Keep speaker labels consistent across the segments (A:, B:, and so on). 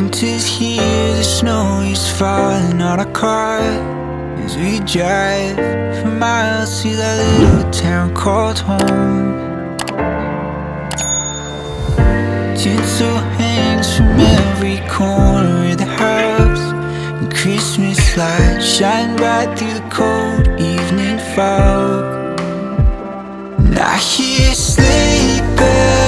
A: Winter's here, the snow is falling on our car as we drive for miles to that little town called home. Tinsel hangs from every corner of the house, and Christmas lights shine bright through the cold evening fog. And I hear sleigh bells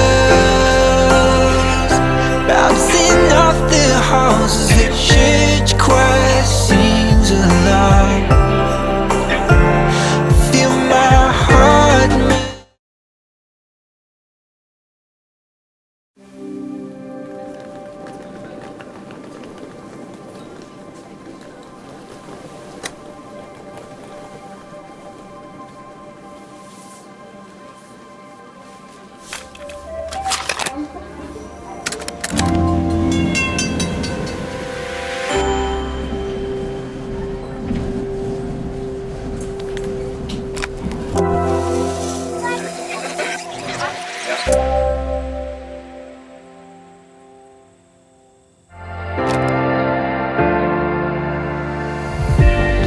A: bouncing off the halls as the church choir sings along. I feel my heart melt.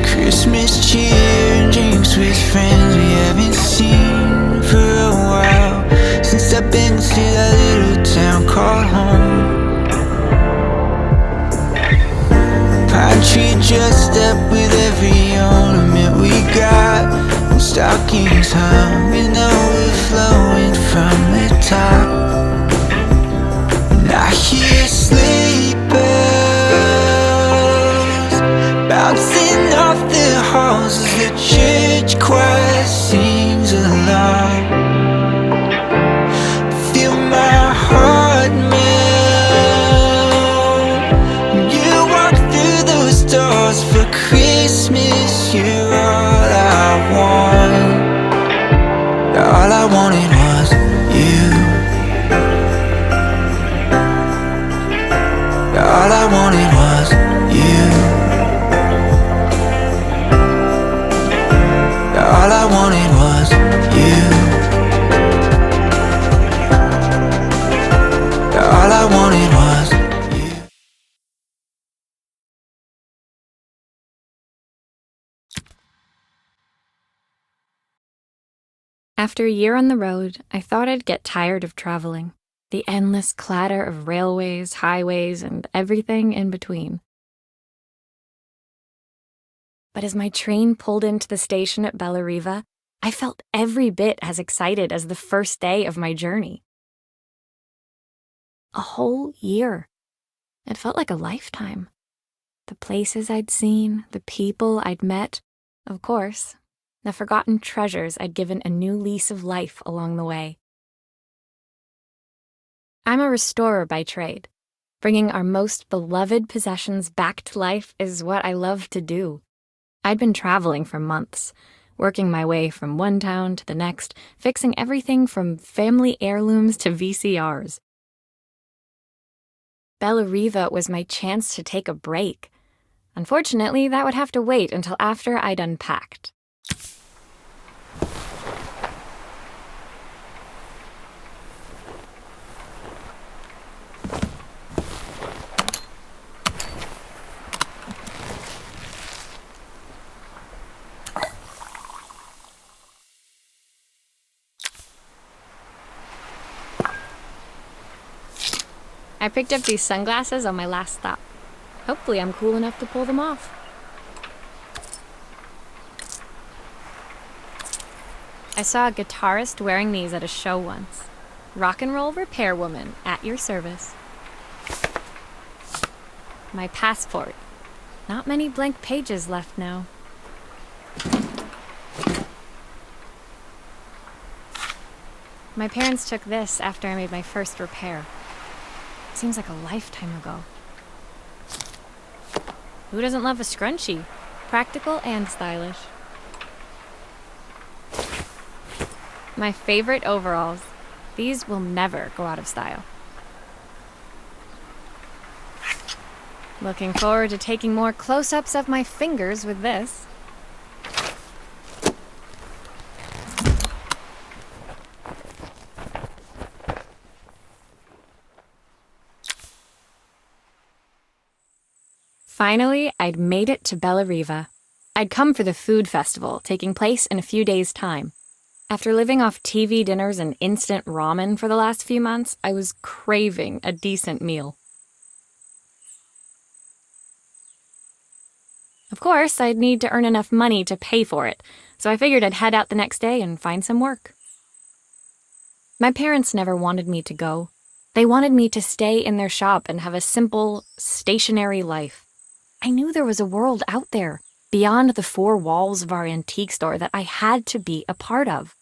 A: Christmas cheer and drinks with friends we haven't seen for a while, since I've been to that little town called home. Pine tree dressed up with every ornament we got, and stockings hung and overflowing from the top. And I hear sleigh bells bouncing off the halls as the church choir sings along. Feel my heart melt when you walk through those doors for Christmas. You're all I want. All I wanted was you. All I wanted was you. All I wanted was you. All I wanted was you.
B: After a year on the road, I thought I'd get tired of traveling. The endless clatter of railways, highways, and everything in between. But as my train pulled into the station at Bellariva, I felt every bit as excited as the first day of my journey. A whole year. It felt like a lifetime. The places I'd seen, the people I'd met, of course, the forgotten treasures I'd given a new lease of life along the way. I'm a restorer by trade. Bringing our most beloved possessions back to life is what I love to do. I'd been traveling for months, working my way from one town to the next, fixing everything from family heirlooms to VCRs. Bellariva was my chance to take a break. Unfortunately, that would have to wait until after I'd unpacked. I picked up these sunglasses on my last stop. Hopefully I'm cool enough to pull them off. I saw a guitarist wearing these at a show once. Rock and roll repair woman, at your service. My passport. Not many blank pages left now. My parents took this after I made my first repair. Seems like a lifetime ago. Who doesn't love a scrunchie? Practical and stylish. My favorite overalls. These will never go out of style. Looking forward to taking more close-ups of my fingers with this. Finally, I'd made it to Bellariva. I'd come for the food festival, taking place in a few days' time. After living off TV dinners and instant ramen for the last few months, I was craving a decent meal. Of course, I'd need to earn enough money to pay for it, so I figured I'd head out the next day and find some work. My parents never wanted me to go. They wanted me to stay in their shop and have a simple, stationary life. I knew there was a world out there, beyond the four walls of our antique store, that I had to be a part of.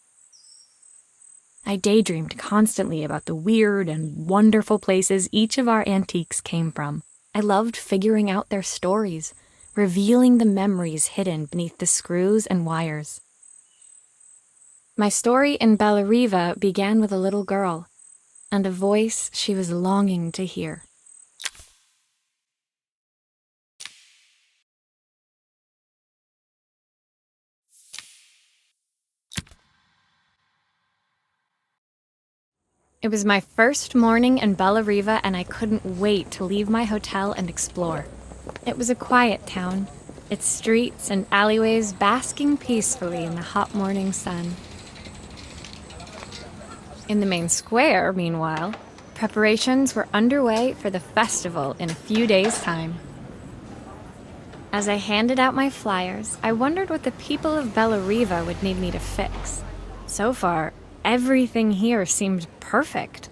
B: I daydreamed constantly about the weird and wonderful places each of our antiques came from. I loved figuring out their stories, revealing the memories hidden beneath the screws and wires. My story in Bellariva began with a little girl, and a voice she was longing to hear. It was my first morning in Bellariva, and I couldn't wait to leave my hotel and explore. It was a quiet town, its streets and alleyways basking peacefully in the hot morning sun. In the main square, meanwhile, preparations were underway for the festival in a few days' time. As I handed out my flyers, I wondered what the people of Bellariva would need me to fix. So far, everything here seemed perfect.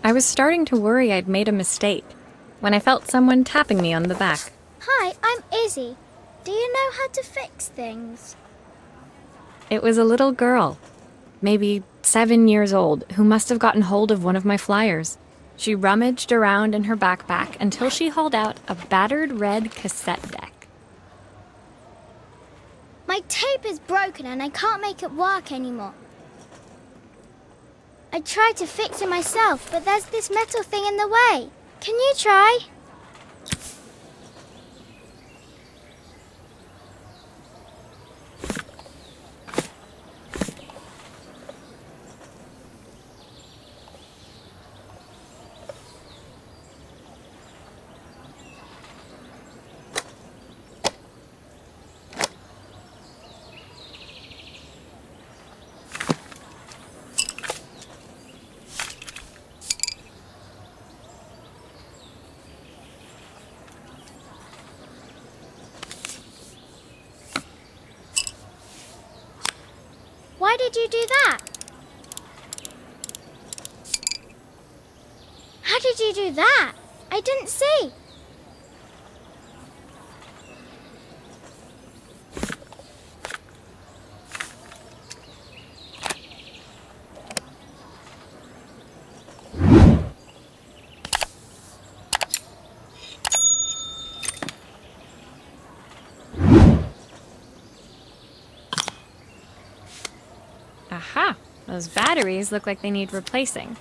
B: I was starting to worry I'd made a mistake when I felt someone tapping me on the back.
C: Hi, I'm Izzy. Do you know how to fix things?
B: It was a little girl, maybe 7 years old, who must have gotten hold of one of my flyers. She rummaged around in her backpack until she hauled out a battered red cassette deck.
C: My tape is broken and I can't make it work anymore. I tried to fix it myself, but there's this metal thing in the way. Can you try? Why did you do that? How did you do that? I didn't see.
B: Aha! Those batteries look like they need replacing.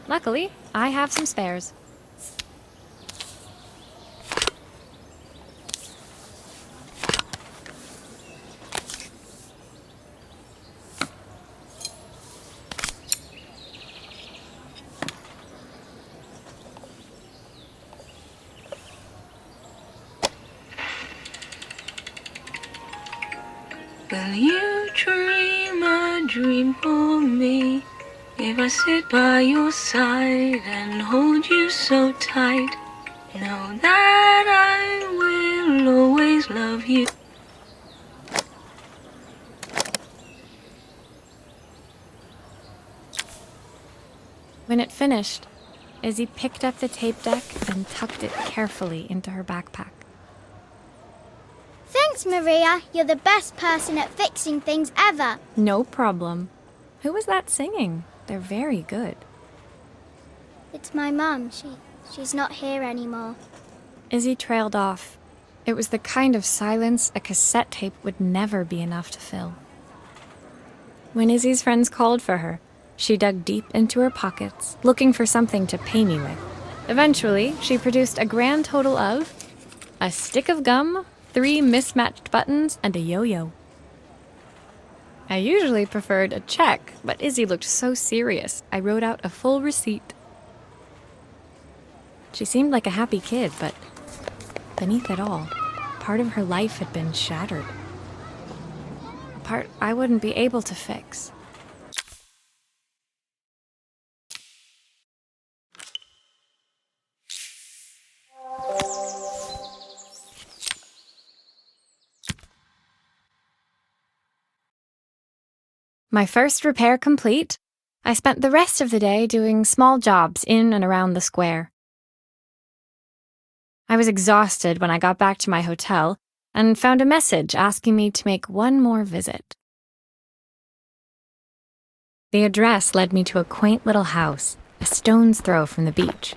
B: Luckily, I have some spares.
A: Will you dream a dream for me? If I sit by your side and hold you so tight, know that I will always love you.
B: When it finished, Izzy picked up the tape deck and tucked it carefully into her backpack.
C: Thanks, Maria. You're the best person at fixing things ever.
B: No problem. Who was that singing? They're very good.
C: It's my mum. She's not here anymore.
B: Izzy trailed off. It was the kind of silence a cassette tape would never be enough to fill. When Izzy's friends called for her, she dug deep into her pockets, looking for something to pay me with. Eventually, she produced a grand total of a stick of gum, 3 mismatched buttons, and a yo-yo. I usually preferred a check, but Izzy looked so serious, I wrote out a full receipt. She seemed like a happy kid, but beneath it all, part of her life had been shattered. A part I wouldn't be able to fix. My first repair complete, I spent the rest of the day doing small jobs in and around the square. I was exhausted when I got back to my hotel and found a message asking me to make one more visit. The address led me to a quaint little house, a stone's throw from the beach.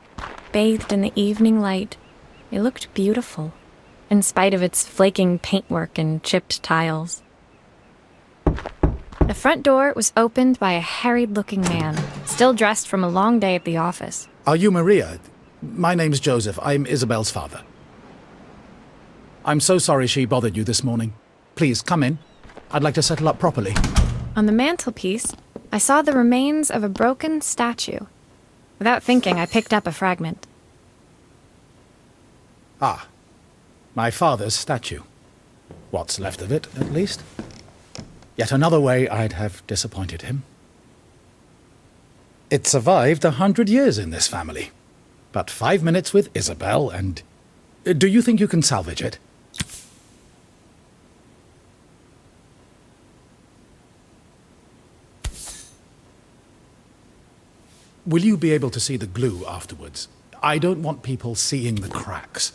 B: Bathed in the evening light, it looked beautiful, in spite of its flaking paintwork and chipped tiles. The front door was opened by a harried-looking man, still dressed from a long day at the office.
D: Are you Maria? My name's Joseph. I'm Isabel's father. I'm so sorry she bothered you this morning. Please, come in. I'd like to settle up properly.
B: On the mantelpiece, I saw the remains of a broken statue. Without thinking, I picked up a fragment.
D: Ah, my father's statue. What's left of it, at least. Yet another way I'd have disappointed him. It survived 100 years in this family. But 5 minutes with Isabel and... Do you think you can salvage it? Will you be able to see the glue afterwards? I don't want people seeing the cracks.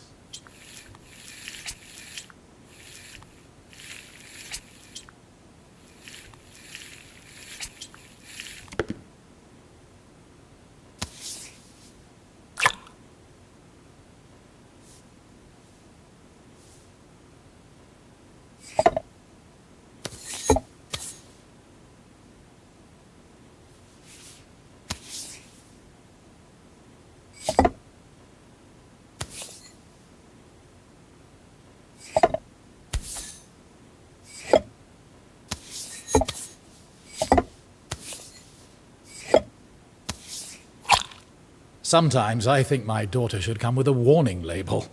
D: Sometimes I think my daughter should come with a warning label.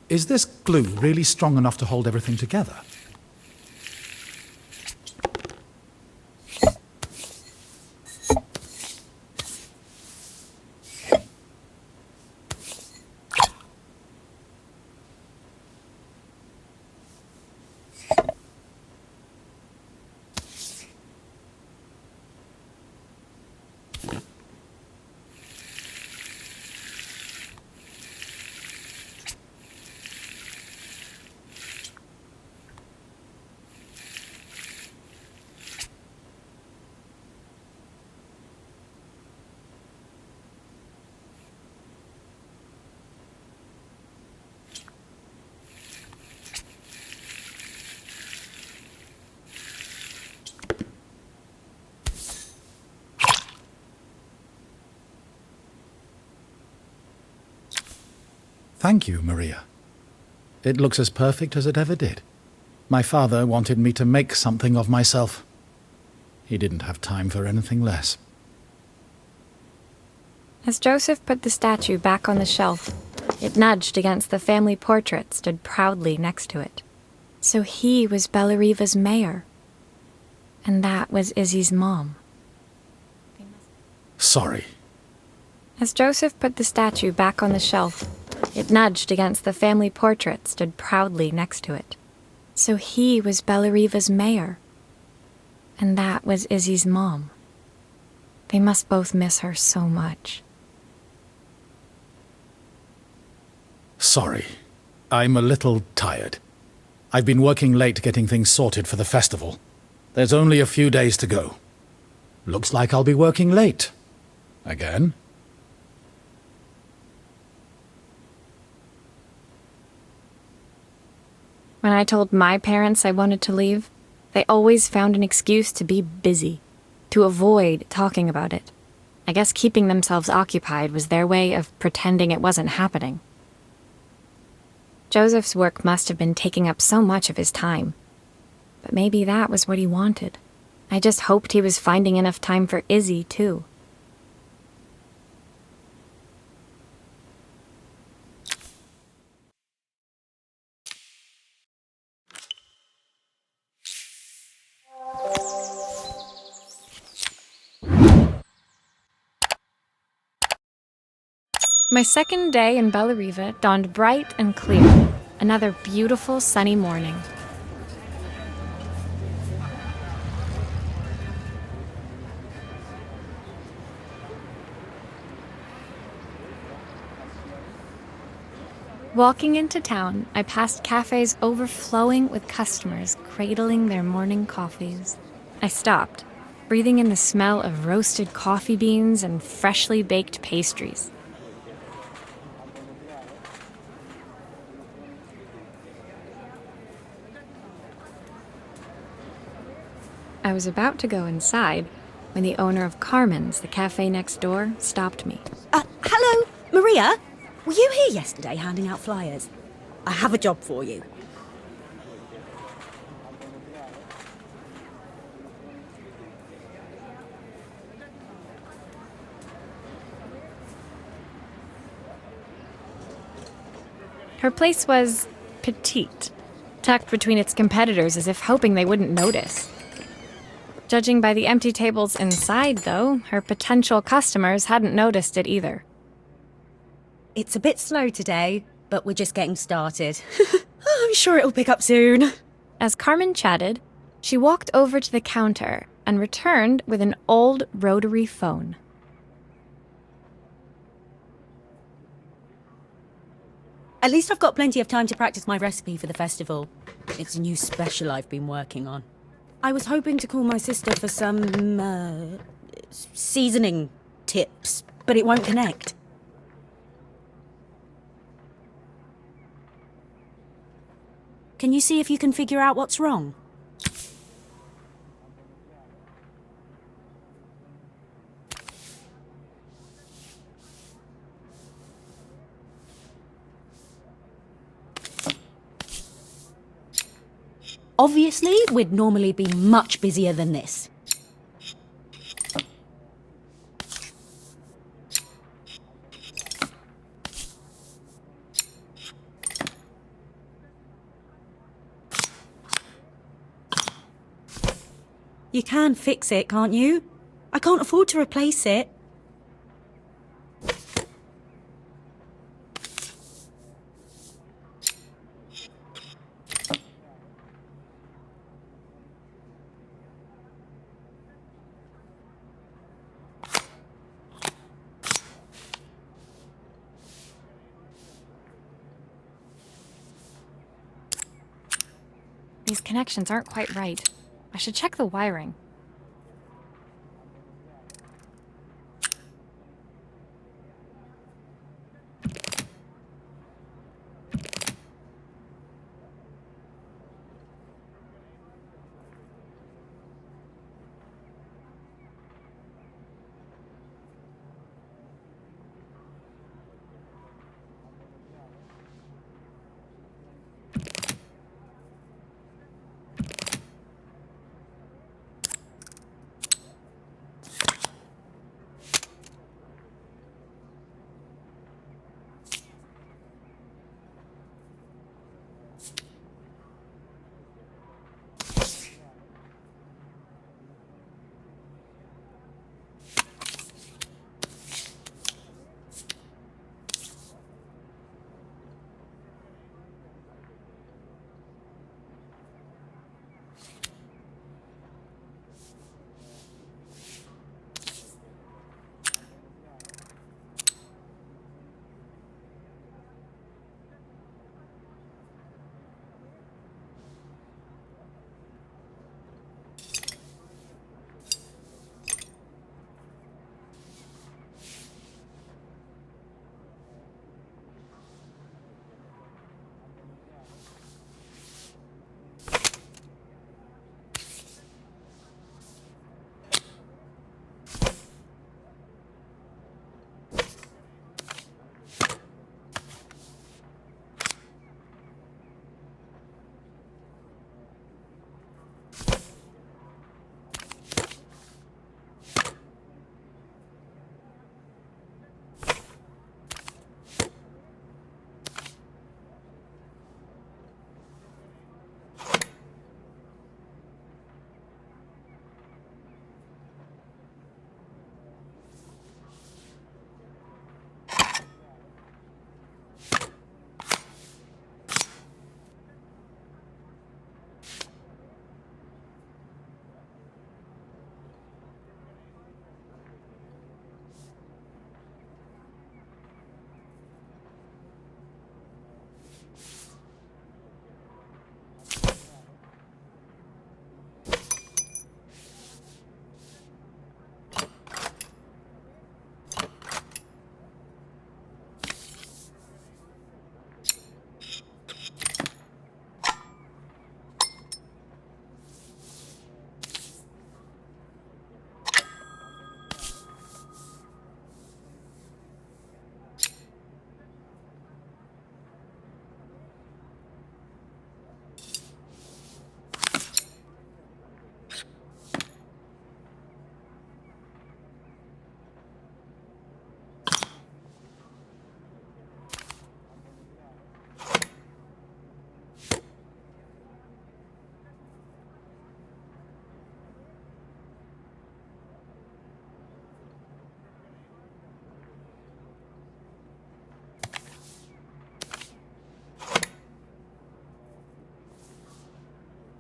D: Is this glue really strong enough to hold everything together? Thank you, Maria. It looks as perfect as it ever did. My father wanted me to make something of myself. He didn't have time for anything less.
B: As Joseph put the statue back on the shelf, it nudged against the family portrait stood proudly next to it. So he was Bellariva's mayor. And that was Izzy's mom.
D: Sorry.
B: As Joseph put the statue back on the shelf, it nudged against the family portrait stood proudly next to it. So he was Bellariva's mayor. And that was Izzy's mom. They must both miss her so much.
D: Sorry. I'm a little tired. I've been working late getting things sorted for the festival. There's only a few days to go. Looks like I'll be working late. Again.
B: When I told my parents I wanted to leave, they always found an excuse to be busy, to avoid talking about it. I guess keeping themselves occupied was their way of pretending it wasn't happening. Joseph's work must have been taking up so much of his time. But maybe that was what he wanted. I just hoped he was finding enough time for Izzy, too. My second day in Bellariva dawned bright and clear. Another beautiful sunny morning. Walking into town, I passed cafes overflowing with customers cradling their morning coffees. I stopped, breathing in the smell of roasted coffee beans and freshly baked pastries. I was about to go inside when the owner of Carmen's, the cafe next door, stopped me.
E: Hello, Maria? Were you here yesterday handing out flyers? I have a job for you.
B: Her place was petite, tucked between its competitors as if hoping they wouldn't notice. Judging by the empty tables inside, though, her potential customers hadn't noticed it either.
E: It's a bit slow today, but we're just getting started. I'm sure it'll pick up soon.
B: As Carmen chatted, she walked over to the counter and returned with an old rotary phone.
E: At least I've got plenty of time to practice my recipe for the festival. It's a new special I've been working on. I was hoping to call my sister for some, seasoning tips, but it won't connect. Can you see if you can figure out what's wrong? Obviously, we'd normally be much busier than this. You can fix it, can't you? I can't afford to replace it.
B: These connections aren't quite right. I should check the wiring.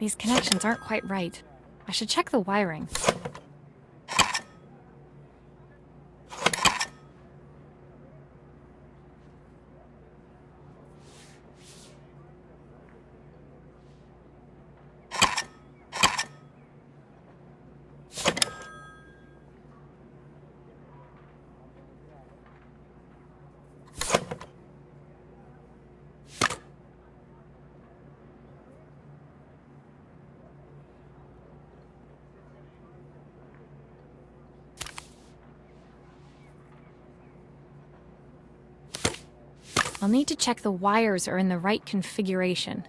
B: These connections aren't quite right. I should check the wiring. I'll need to check the wires are in the right configuration.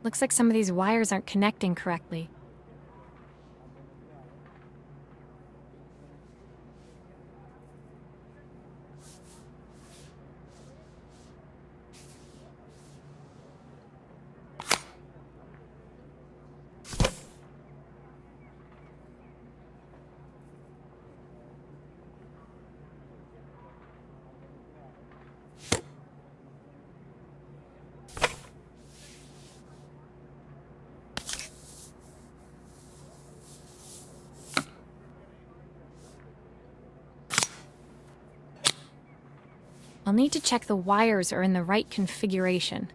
B: Looks like some of these wires aren't connecting correctly. I'll need to check the wires are in the right configuration.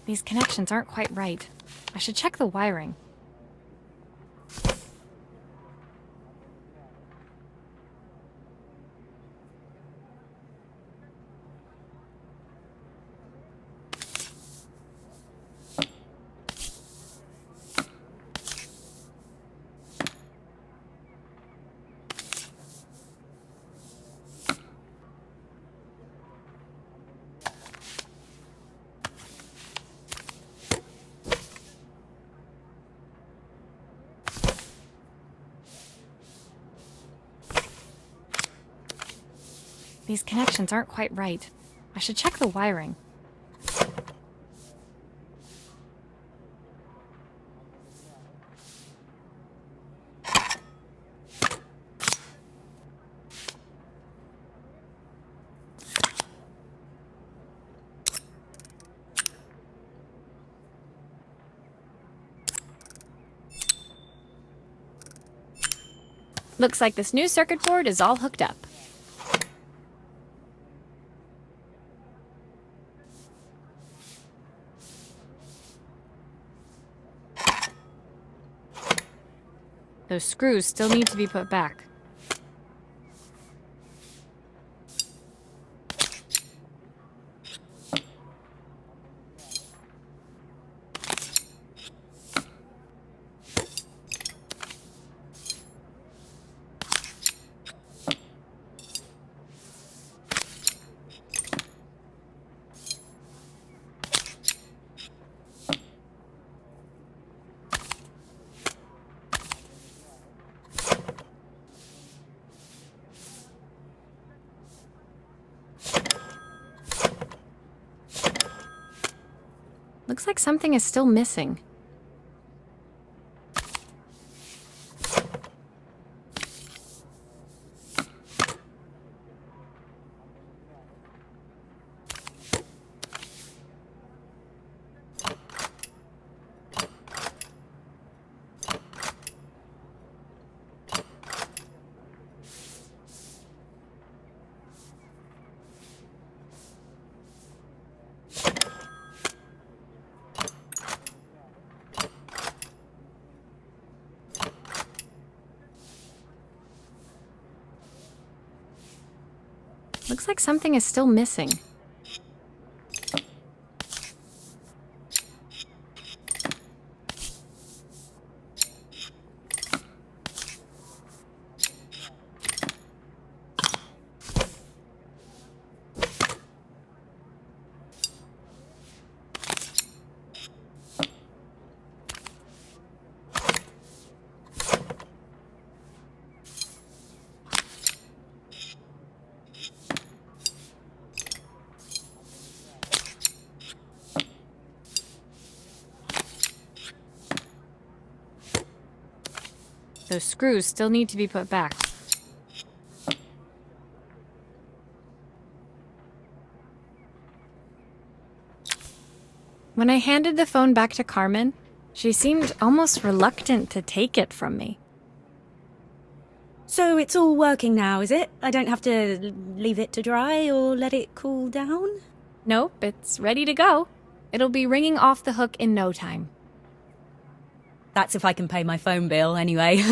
B: These connections aren't quite right. I should check the wiring. These connections aren't quite right. I should check the wiring. Looks like this new circuit board is all hooked up. Those screws still need to be put back. Looks like something is still missing. Looks like something is still missing. Those screws still need to be put back. When I handed the phone back to Carmen, she seemed almost reluctant to take it from me.
E: So it's all working now, is it? I don't have to leave it to dry or let it cool down?
B: Nope, it's ready to go. It'll be ringing off the hook in no time.
E: That's if I can pay my phone bill, anyway.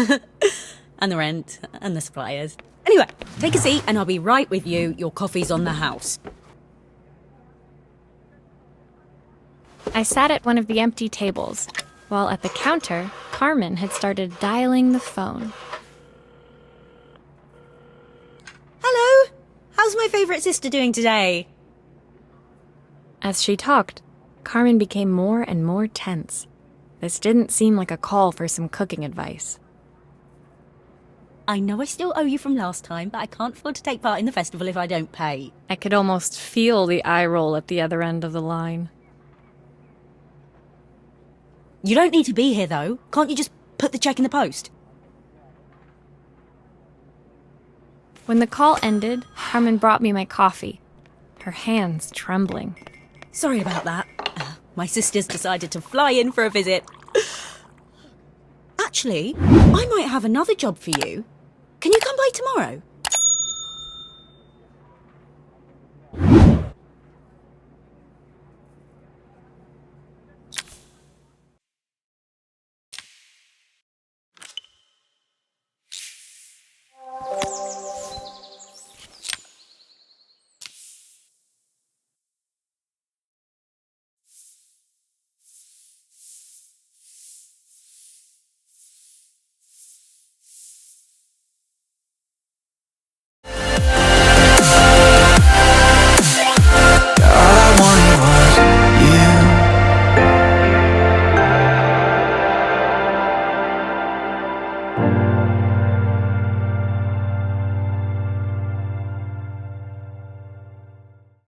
E: And the rent, and the suppliers. Anyway, take a seat and I'll be right with you. Your coffee's on the house.
B: I sat at one of the empty tables, while at the counter, Carmen had started dialing the phone.
E: Hello? How's my favourite sister doing today?
B: As she talked, Carmen became more and more tense. This didn't seem like a call for some cooking advice.
E: I know I still owe you from last time, but I can't afford to take part in the festival if I don't pay.
B: I could almost feel the eye roll at the other end of the line.
E: You don't need to be here, though. Can't you just put the cheque in the post?
B: When the call ended, Carmen brought me my coffee, her hands trembling.
E: Sorry about that. My sister's decided to fly in for a visit. Actually, I might have another job for you. Can you come by tomorrow?